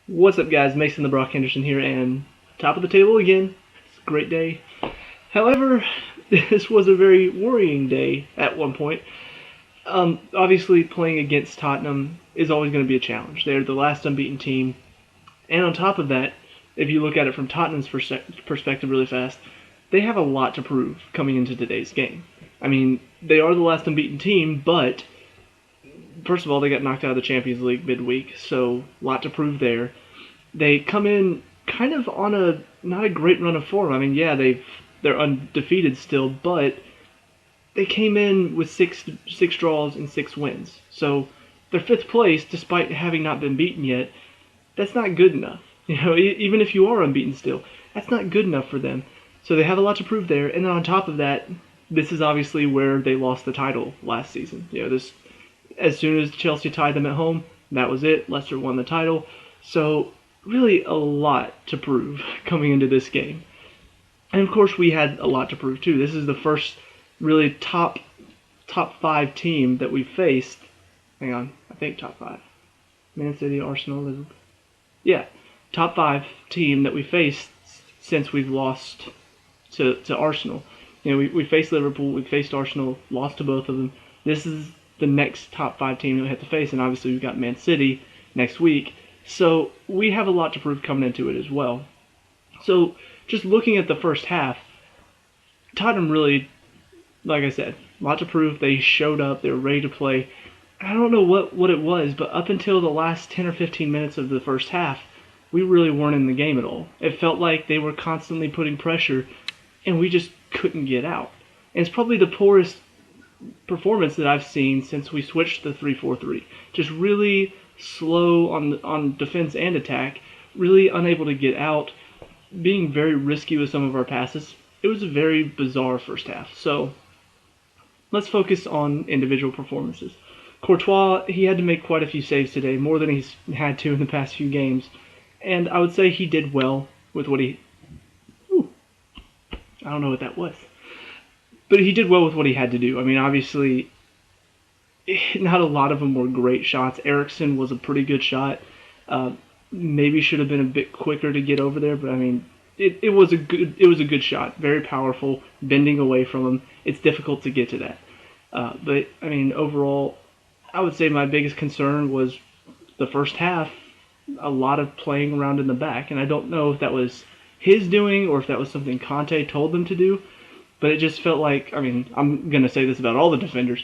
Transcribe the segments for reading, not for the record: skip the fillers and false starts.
What's up, guys? Mason the Brock Henderson here, and top of the table again. It's a great day. However, this was a very worrying day at one point. Obviously, playing against Tottenham is always going to be a challenge. They're the last unbeaten team, and on top of that, if you look at it from Tottenham's perspective really fast, they have a lot to prove coming into today's game. I mean, they are the last unbeaten team, but first of all, they got knocked out of the Champions League midweek, so a lot to prove there. They come in kind of on a not a great run of form. I mean, yeah, they're undefeated still, but they came in with six draws and 6 wins. So they're fifth place despite having not been beaten yet. That's not good enough. Even if you are unbeaten still, that's not good enough for them. So they have a lot to prove there. And then on top of that, this is obviously where they lost the title last season. This as soon as Chelsea tied them at home, that was it. Leicester won the title. So really a lot to prove coming into this game. And of course we had a lot to prove too. This is the first really top five team that we faced. Hang on, I think top five. Man City, Arsenal, Liverpool. Yeah, top five team that we faced since we've lost to Arsenal. We faced Liverpool, we faced Arsenal, lost to both of them. This is the next top five team that we have to face, and obviously we've got Man City next week. So we have a lot to prove coming into it as well. So just looking at the first half, Tottenham really, like I said, a lot to prove. They showed up, they were ready to play. I don't know what it was, but up until the last 10 or 15 minutes of the first half, we really weren't in the game at all. It felt like they were constantly putting pressure, and we just couldn't get out. And it's probably the poorest performance that I've seen since we switched to 3-4-3. Just really slow on defense and attack, really unable to get out, being very risky with some of our passes. It was a very bizarre first half. So let's focus on individual performances. Courtois, he had to make quite a few saves today, more than he's had to in the past few games. And I would say he did well with what he... Ooh, I don't know what that was. But he did well with what he had to do. I mean, obviously, not a lot of them were great shots. Eriksen was a pretty good shot. Maybe should have been a bit quicker to get over there, but I mean, it was a good shot. Very powerful, bending away from him. It's difficult to get to that. But I mean, overall, I would say my biggest concern was the first half. A lot of playing around in the back, and I don't know if that was his doing or if that was something Conte told them to do. But it just felt like, I mean, I'm going to say this about all the defenders,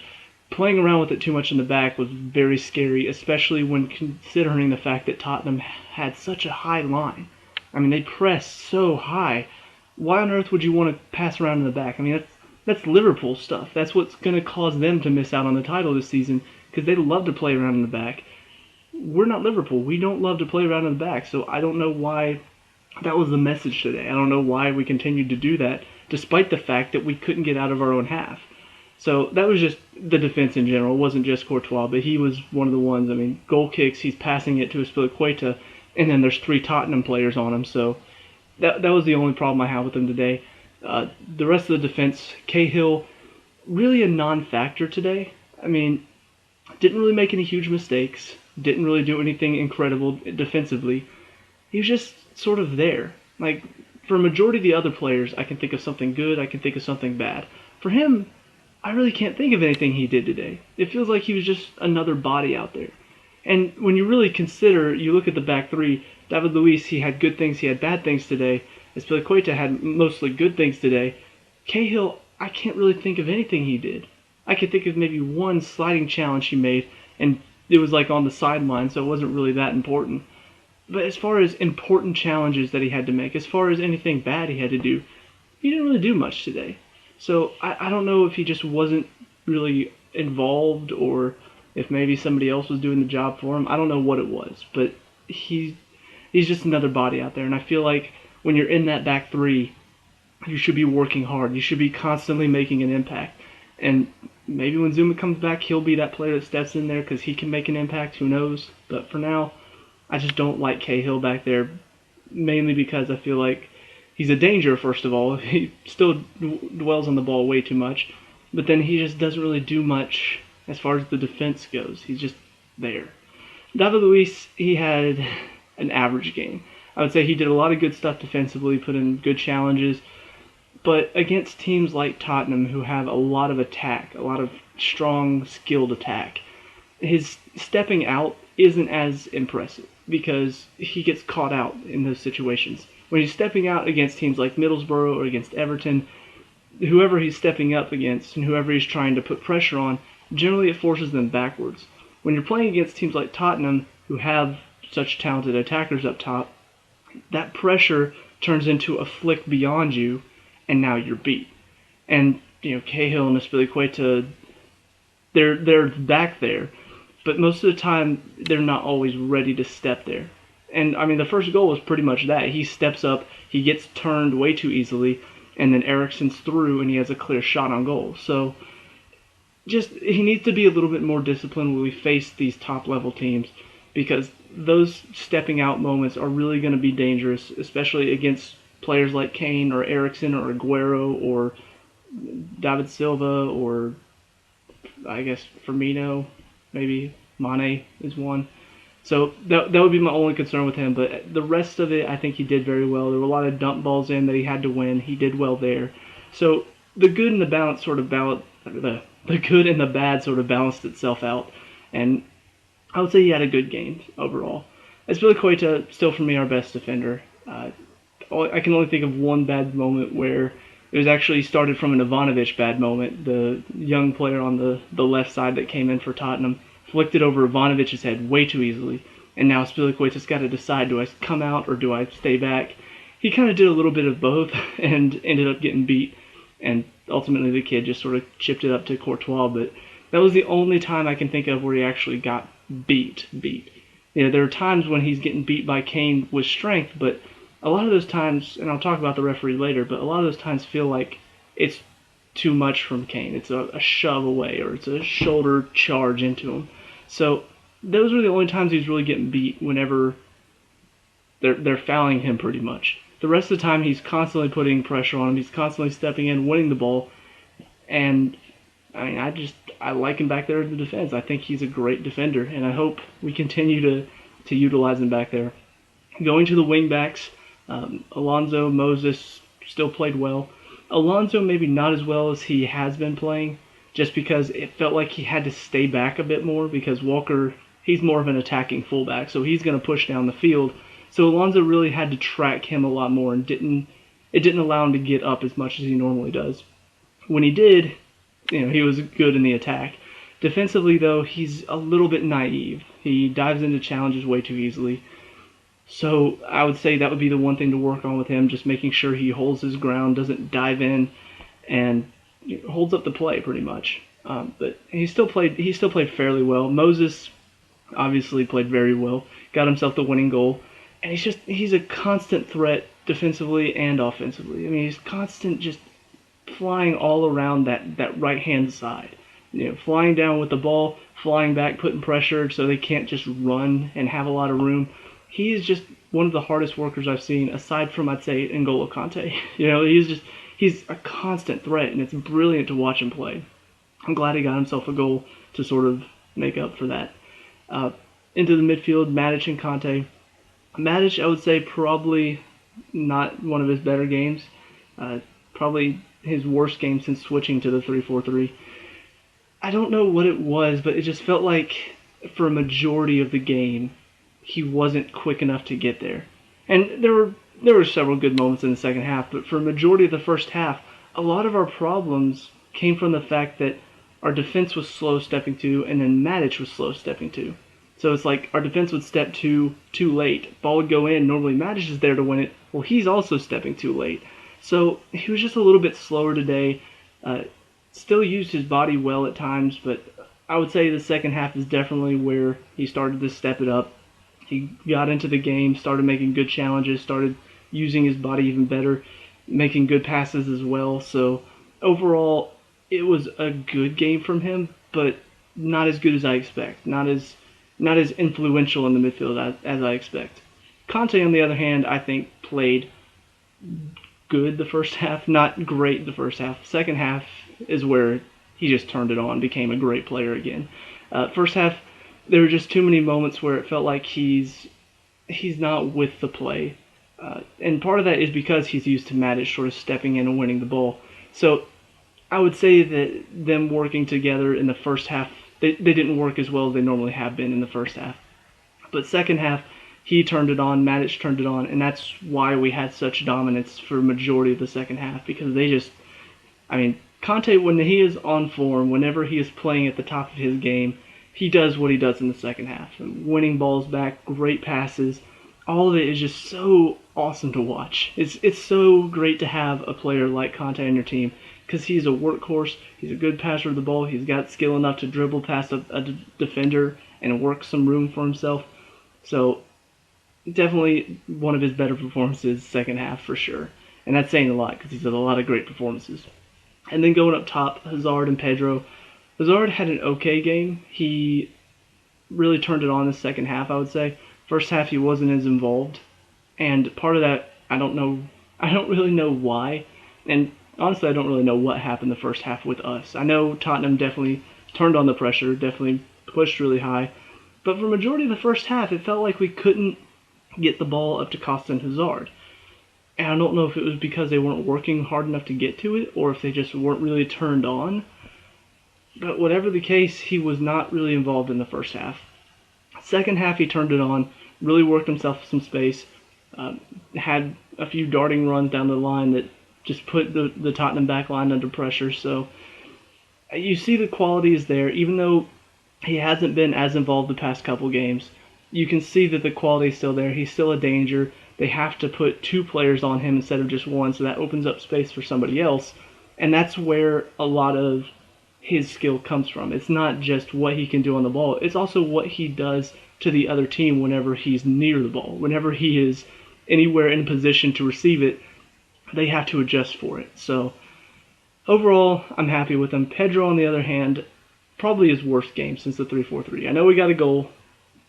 playing around with it too much in the back was very scary, especially when considering the fact that Tottenham had such a high line. I mean, they pressed so high. Why on earth would you want to pass around in the back? I mean, that's Liverpool stuff. That's what's going to cause them to miss out on the title this season, because they love to play around in the back. We're not Liverpool. We don't love to play around in the back, so I don't know why that was the message today. I don't know why we continued to do that, despite the fact that we couldn't get out of our own half. So that was just the defense in general. It wasn't just Courtois, but he was one of the ones. I mean, goal kicks, he's passing it to Aspilicueta, and then there's 3 Tottenham players on him. So that was the only problem I had with him today. The rest of the defense, Cahill, really a non-factor today. I mean, didn't really make any huge mistakes. Didn't really do anything incredible defensively. He was just sort of there. Like, for a majority of the other players, I can think of something good, I can think of something bad. For him, I really can't think of anything he did today. It feels like he was just another body out there. And when you really consider, you look at the back three, David Luiz, he had good things, he had bad things today. Aspilicueta had mostly good things today. Cahill, I can't really think of anything he did. I could think of maybe one sliding challenge he made, and it was like on the sideline, so it wasn't really that important. But as far as important challenges that he had to make, as far as anything bad he had to do, he didn't really do much today. So I don't know if he just wasn't really involved or if maybe somebody else was doing the job for him. I don't know what it was, but he's just another body out there. And I feel like when you're in that back three, you should be working hard. You should be constantly making an impact. And maybe when Zuma comes back, he'll be that player that steps in there because he can make an impact. Who knows? But for now, I just don't like Cahill back there, mainly because I feel like he's a danger, first of all. He still dwells on the ball way too much. But then he just doesn't really do much as far as the defense goes. He's just there. David Luiz, he had an average game. I would say he did a lot of good stuff defensively, put in good challenges, but against teams like Tottenham, who have a lot of attack, a lot of strong, skilled attack, his stepping out isn't as impressive because he gets caught out in those situations. When he's stepping out against teams like Middlesbrough or against Everton, whoever he's stepping up against and whoever he's trying to put pressure on, generally it forces them backwards. When you're playing against teams like Tottenham, who have such talented attackers up top, that pressure turns into a flick beyond you, and now you're beat. And Cahill and Aspilicueta, they're back there, but most of the time they're not always ready to step there. And I mean, the first goal was pretty much that. He steps up, he gets turned way too easily, and then Eriksen's through, and he has a clear shot on goal. So he needs to be a little bit more disciplined when we face these top level teams, because those stepping out moments are really going to be dangerous, especially against players like Kane or Eriksen or Aguero or David Silva or I guess Firmino, maybe Mane is one. So that would be my only concern with him. But the rest of it, I think he did very well. There were a lot of dump balls in that he had to win. He did well there. So the good and the balance sort of the good and the bad sort of balanced itself out. And I would say he had a good game overall. Aspilicueta, still for me, our best defender. I can only think of one bad moment where it was actually started from an Ivanovic bad moment. The young player on the left side that came in for Tottenham flicked it over Ivanovic's head way too easily. And now Aspilicueta's got to decide, do I come out or do I stay back? He kind of did a little bit of both and ended up getting beat. And ultimately the kid just sort of chipped it up to Courtois. But that was the only time I can think of where he actually got beat. There are times when he's getting beat by Kane with strength, but a lot of those times, and I'll talk about the referee later, but a lot of those times feel like it's too much from Kane. It's a shove away or it's a shoulder charge into him. So those are the only times he's really getting beat, whenever they're fouling him pretty much. The rest of the time he's constantly putting pressure on him. He's constantly stepping in, winning the ball. And I mean, I like him back there in the defense. I think he's a great defender, and I hope we continue to utilize him back there. Going to the wing backs, Alonso, Moses still played well. Alonso maybe not as well as he has been playing, just because it felt like he had to stay back a bit more, because Walker, he's more of an attacking fullback, so he's going to push down the field. So Alonso really had to track him a lot more, and it didn't allow him to get up as much as he normally does. When he did, he was good in the attack. Defensively, though, he's a little bit naive. He dives into challenges way too easily. So I would say that would be the one thing to work on with him, just making sure he holds his ground, doesn't dive in, and holds up the play pretty much. But he still played fairly well. Moses obviously played very well, got himself the winning goal, and he's a constant threat defensively and offensively. I mean, he's constant, just flying all around that right-hand side. Flying down with the ball, flying back, putting pressure so they can't just run and have a lot of room. He is just one of the hardest workers I've seen, aside from, I'd say, N'Golo Kante. He's a constant threat, and it's brilliant to watch him play. I'm glad he got himself a goal to sort of make up for that. Into the midfield, Matic and Kante. Matic, I would say, probably not one of his better games. Probably his worst game since switching to the 3-4-3. I don't know what it was, but it just felt like for a majority of the game, he wasn't quick enough to get there. And there were several good moments in the second half, but for a majority of the first half, a lot of our problems came from the fact that our defense was slow stepping to, and then Matic was slow stepping to. So it's like our defense would step too late. Ball would go in. Normally Matic is there to win it. Well, he's also stepping too late. So he was just a little bit slower today. Still used his body well at times, but I would say the second half is definitely where he started to step it up. He got into the game, started making good challenges, started using his body even better, making good passes as well. So overall, it was a good game from him, but not as good as I expect. Not as influential in the midfield as I expect. Kante, on the other hand, I think played good the first half, not great the first half. Second half is where he just turned it on, became a great player again. First half, there were just too many moments where it felt like he's he's not with the play. And part of that is because he's used to Matic sort of stepping in and winning the ball. So I would say that them working together in the first half, they didn't work as well as they normally have been in the first half. But second half, he turned it on, Matic turned it on, and that's why we had such dominance for a majority of the second half, because they just, I mean, Conte, when he is on form, whenever he is playing at the top of his game, he does what he does in the second half. Winning balls back, great passes, all of it is just so awesome to watch. It's so great to have a player like Conte on your team, because he's a workhorse, he's a good passer of the ball, he's got skill enough to dribble past a defender and work some room for himself. So definitely one of his better performances second half for sure. And that's saying a lot because he's had a lot of great performances. And then going up top, Hazard and Pedro. Hazard had an okay game. He really turned it on in the second half, I would say. First half he wasn't as involved. And part of that, I don't really know why. And honestly, I don't really know what happened the first half with us. I know Tottenham definitely turned on the pressure, definitely pushed really high. But for the majority of the first half, it felt like we couldn't get the ball up to Costa and Hazard. And I don't know if it was because they weren't working hard enough to get to it, or if they just weren't really turned on. But whatever the case, he was not really involved in the first half. Second half, he turned it on, really worked himself some space, had a few darting runs down the line that just put the Tottenham back line under pressure. So you see the quality is there, even though he hasn't been as involved the past couple games. You can see that the quality is still there. He's still a danger. They have to put two players on him instead of just one, so that opens up space for somebody else. And that's where a lot of his skill comes from. It's not just what he can do on the ball. It's also what he does to the other team whenever he's near the ball. Whenever he is anywhere in position to receive it, they have to adjust for it. So overall, I'm happy with him. Pedro, on the other hand, probably his worst game since the 3-4-3. I know we got a goal,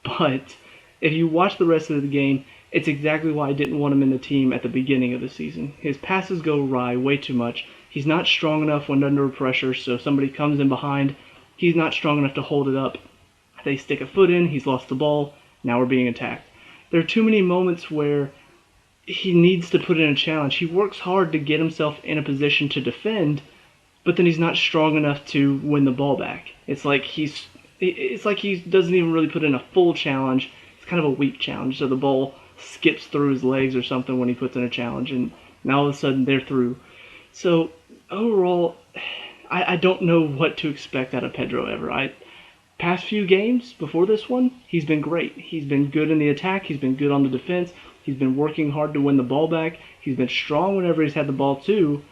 but if you watch the rest of the game, it's exactly why I didn't want him in the team at the beginning of the season. His passes go awry way too much. He's not strong enough when under pressure, so if somebody comes in behind, he's not strong enough to hold it up. They stick a foot in, he's lost the ball, now we're being attacked. There are too many moments where he needs to put in a challenge. He works hard to get himself in a position to defend, but then he's not strong enough to win the ball back. It's like he doesn't even really put in a full challenge. It's kind of a weak challenge, so the ball skips through his legs or something when he puts in a challenge, and now all of a sudden they're through. So overall, I don't know what to expect out of Pedro ever. Past few games before this one, he's been great. He's been good in the attack. He's been good on the defense. He's been working hard to win the ball back. He's been strong whenever he's had the ball too.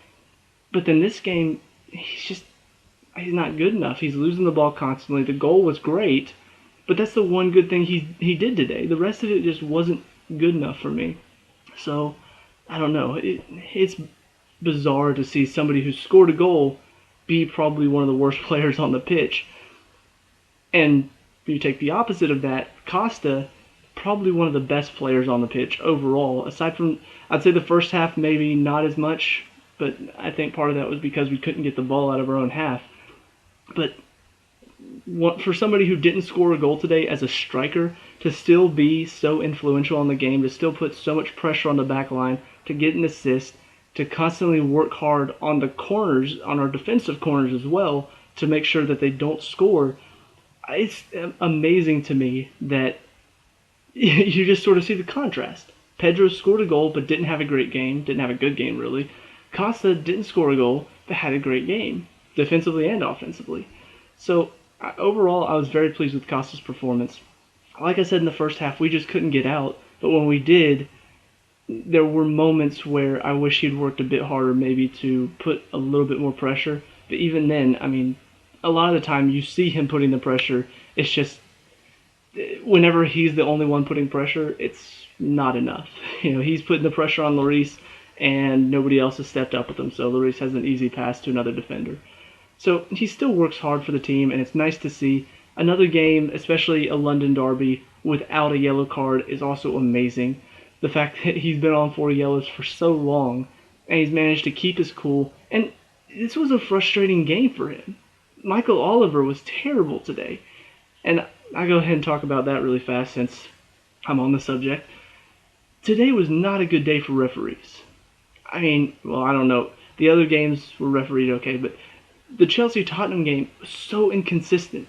But then this game, he's not good enough. He's losing the ball constantly. The goal was great, but that's the one good thing he did today. The rest of it just wasn't good enough for me. So I don't know. It's bizarre to see somebody who scored a goal be probably one of the worst players on the pitch. And you take the opposite of that, Costa, probably one of the best players on the pitch overall. Aside from, I'd say the first half maybe not as much, but I think part of that was because we couldn't get the ball out of our own half. But for somebody who didn't score a goal today as a striker, to still be so influential on the game, to still put so much pressure on the back line, to get an assist, to constantly work hard on the corners, on our defensive corners as well, to make sure that they don't score, it's amazing to me that you just sort of see the contrast. Pedro scored a goal but didn't have a great game, didn't have a good game really. Costa didn't score a goal but had a great game, defensively and offensively. So overall, I was very pleased with Costa's performance. Like I said in the first half, we just couldn't get out, but when we did, there were moments where I wish he'd worked a bit harder maybe to put a little bit more pressure. But even then, I mean, a lot of the time you see him putting the pressure, it's just whenever he's the only one putting pressure, it's not enough. He's putting the pressure on Lloris, and nobody else has stepped up with him, so Lloris has an easy pass to another defender. So he still works hard for the team, and it's nice to see. Another game, especially a London derby, without a yellow card is also amazing. The fact that he's been on 4 yellows for so long, and he's managed to keep his cool, and this was a frustrating game for him. Michael Oliver was terrible today, and I'll go ahead and talk about that really fast since I'm on the subject. Today was not a good day for referees. I mean, well, I don't know. The other games were refereed okay, but the Chelsea Tottenham game was so inconsistent.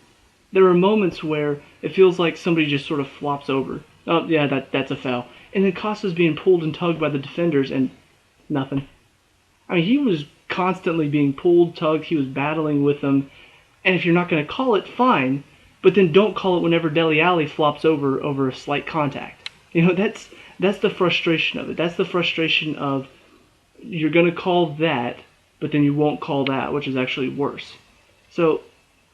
There are moments where it feels like somebody just sort of flops over. Oh yeah, that's a foul. And then Costa's being pulled and tugged by the defenders and nothing. I mean, he was constantly being pulled, tugged, he was battling with them. And if you're not going to call it, fine, but then don't call it whenever Dele Alli flops over a slight contact. That's the frustration of it. That's the frustration of you're going to call that, but then you won't call that, which is actually worse. So,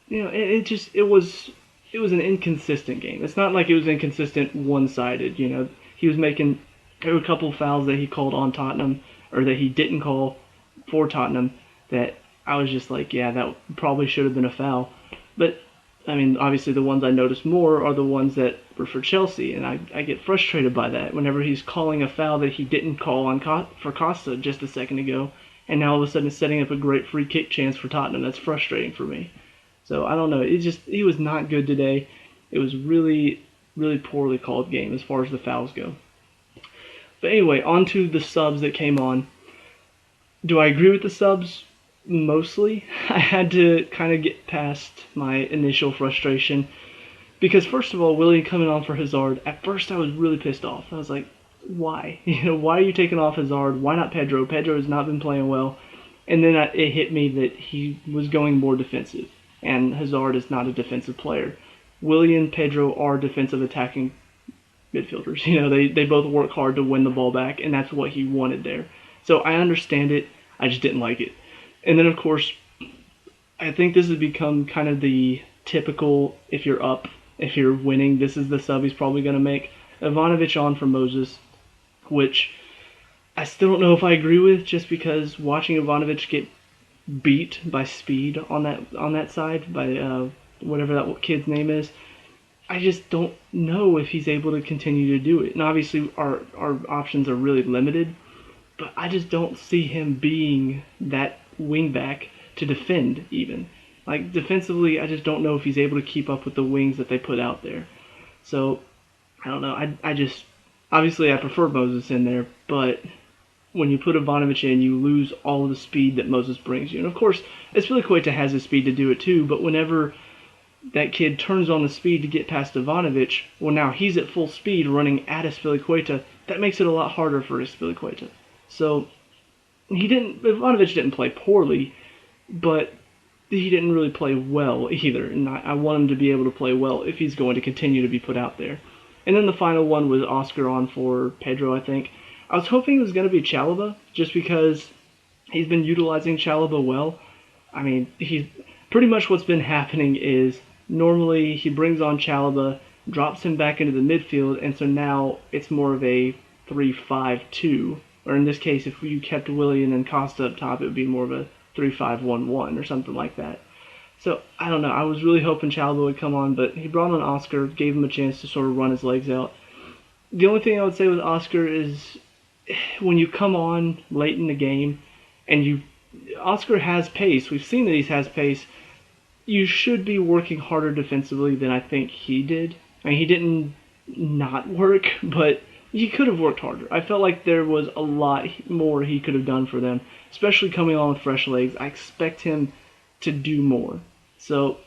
it was an inconsistent game. It's not like it was inconsistent one-sided. He was making there were a couple of fouls that he called on Tottenham or that he didn't call for Tottenham that I was just like, yeah, that probably should have been a foul. But I mean, obviously the ones I noticed more are the ones that were for Chelsea, and I get frustrated by that whenever he's calling a foul that he didn't call on for Costa just a second ago, and now all of a sudden is setting up a great free kick chance for Tottenham. That's frustrating for me. So I don't know. He was not good today. It was really really poorly called game as far as the fouls go. But anyway, on to the subs that came on. Do I agree with the subs? Mostly. I had to kind of get past my initial frustration because first of all, Willian coming on for Hazard. At first, I was really pissed off. I was like, "Why? Why are you taking off Hazard? Why not Pedro? Pedro has not been playing well." And then it hit me that he was going more defensive, and Hazard is not a defensive player. Willian, Pedro are defensive attacking midfielders. They both work hard to win the ball back, and that's what he wanted there. So I understand it. I just didn't like it. And then, of course, I think this has become kind of the typical if you're up, if you're winning, this is the sub he's probably going to make. Ivanovic on for Moses, which I still don't know if I agree with just because watching Ivanovic get beat by speed on that side, by whatever that kid's name is, I just don't know if he's able to continue to do it. And obviously our options are really limited, but I just don't see him being that wingback to defend even. Like defensively, I just don't know if he's able to keep up with the wings that they put out there. So I don't know. I just obviously I prefer Moses in there, but when you put Ivanovic in, you lose all of the speed that Moses brings you. And of course, Azpilicueta has the speed to do it too, but whenever that kid turns on the speed to get past Ivanovic, well now he's at full speed running at Azpilicueta. That makes it a lot harder for Azpilicueta. So Ivanovic didn't play poorly, but he didn't really play well either. And I want him to be able to play well if he's going to continue to be put out there. And then the final one was Oscar on for Pedro, I think. I was hoping it was going to be Chalobah, just because he's been utilizing Chalobah well. I mean, he's pretty much what's been happening is normally he brings on Chalobah, drops him back into the midfield, and so now it's more of a 3-5-2. Or in this case, if you kept Willian and Costa up top, it would be more of a 3-5-1-1 or something like that. So, I don't know. I was really hoping Chalobah would come on, but he brought on Oscar, gave him a chance to sort of run his legs out. The only thing I would say with Oscar is when you come on late in the game and Oscar has pace. We've seen that he has pace. You should be working harder defensively than I think he did. I mean, he didn't not work, but he could have worked harder. I felt like there was a lot more he could have done for them, especially coming on with fresh legs. I expect him to do more. So,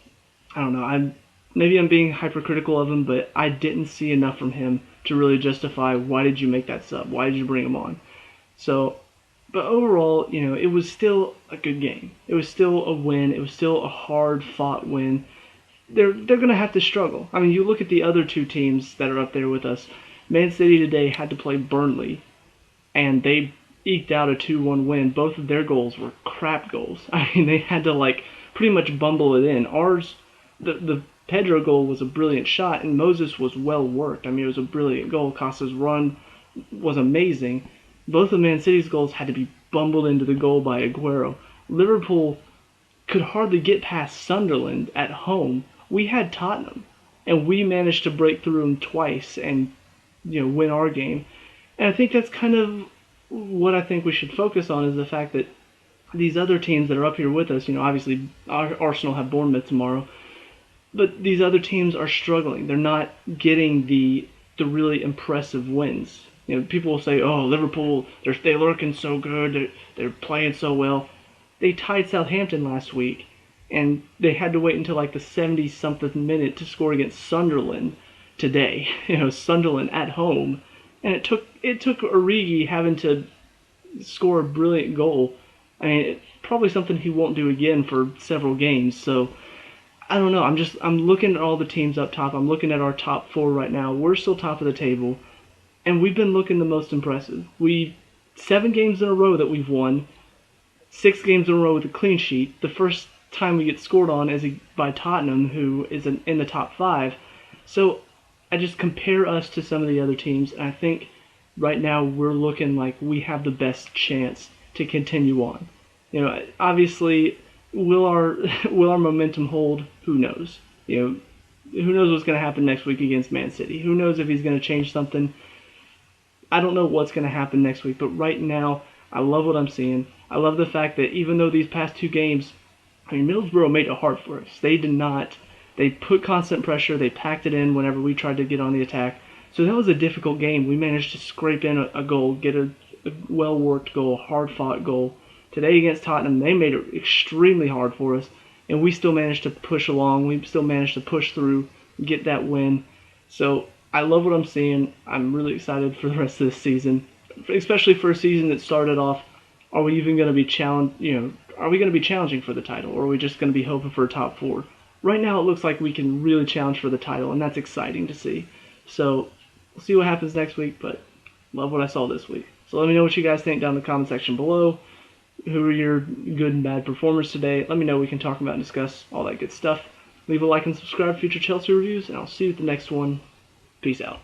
I don't know. Maybe I'm being hypercritical of him, but I didn't see enough from him to really justify why did you make that sub? Why did you bring him on? So, but overall, it was still a good game. It was still a win. It was still a hard-fought win. They're going to have to struggle. I mean, you look at the other two teams that are up there with us. Man City today had to play Burnley, and they eked out a 2-1 win. Both of their goals were crap goals. I mean, they had to, pretty much bumble it in. Ours, the Pedro goal was a brilliant shot, and Moses was well worked. I mean, it was a brilliant goal. Costa's run was amazing. Both of Man City's goals had to be bumbled into the goal by Aguero. Liverpool could hardly get past Sunderland at home. We had Tottenham, and we managed to break through them twice and win our game. And I think that's kind of what I think we should focus on is the fact that these other teams that are up here with us, obviously Arsenal have Bournemouth tomorrow, but these other teams are struggling. They're not getting the the really impressive wins. People will say, "Oh, Liverpool, they're looking so good. They're playing so well." They tied Southampton last week, and they had to wait until like the 70 something minute to score against Sunderland today. Sunderland at home, and it took Origi having to score a brilliant goal. I mean, it's probably something he won't do again for several games. So I don't know. I'm looking at all the teams up top. I'm looking at our top four right now. We're still top of the table, and we've been looking the most impressive. We 7 games in a row that we've won, 6 games in a row with a clean sheet. The first time we get scored on is by Tottenham, who is in the top 5. So I just compare us to some of the other teams, and I think right now we're looking like we have the best chance to continue on. Obviously, will our will our momentum hold? Who knows? Who knows what's going to happen next week against Man City? Who knows if he's going to change something? I don't know what's going to happen next week, but right now, I love what I'm seeing. I love the fact that even though these past 2 games, Middlesbrough made it hard for us. They did not. They put constant pressure. They packed it in whenever we tried to get on the attack. So that was a difficult game. We managed to scrape in a goal, get a well-worked goal, hard-fought goal. Today against Tottenham, they made it extremely hard for us, and we still managed to push along. We still managed to push through, get that win. So I love what I'm seeing. I'm really excited for the rest of this season, especially for a season that started off. Are we even going to be Are we going to be challenging for the title, or are we just going to be hoping for a top 4? Right now, it looks like we can really challenge for the title, and that's exciting to see. So we'll see what happens next week, but love what I saw this week. So let me know what you guys think down in the comment section below. Who are your good and bad performers today? Let me know. We can talk about and discuss all that good stuff. Leave a like and subscribe for future Chelsea reviews, and I'll see you at the next one. Peace out.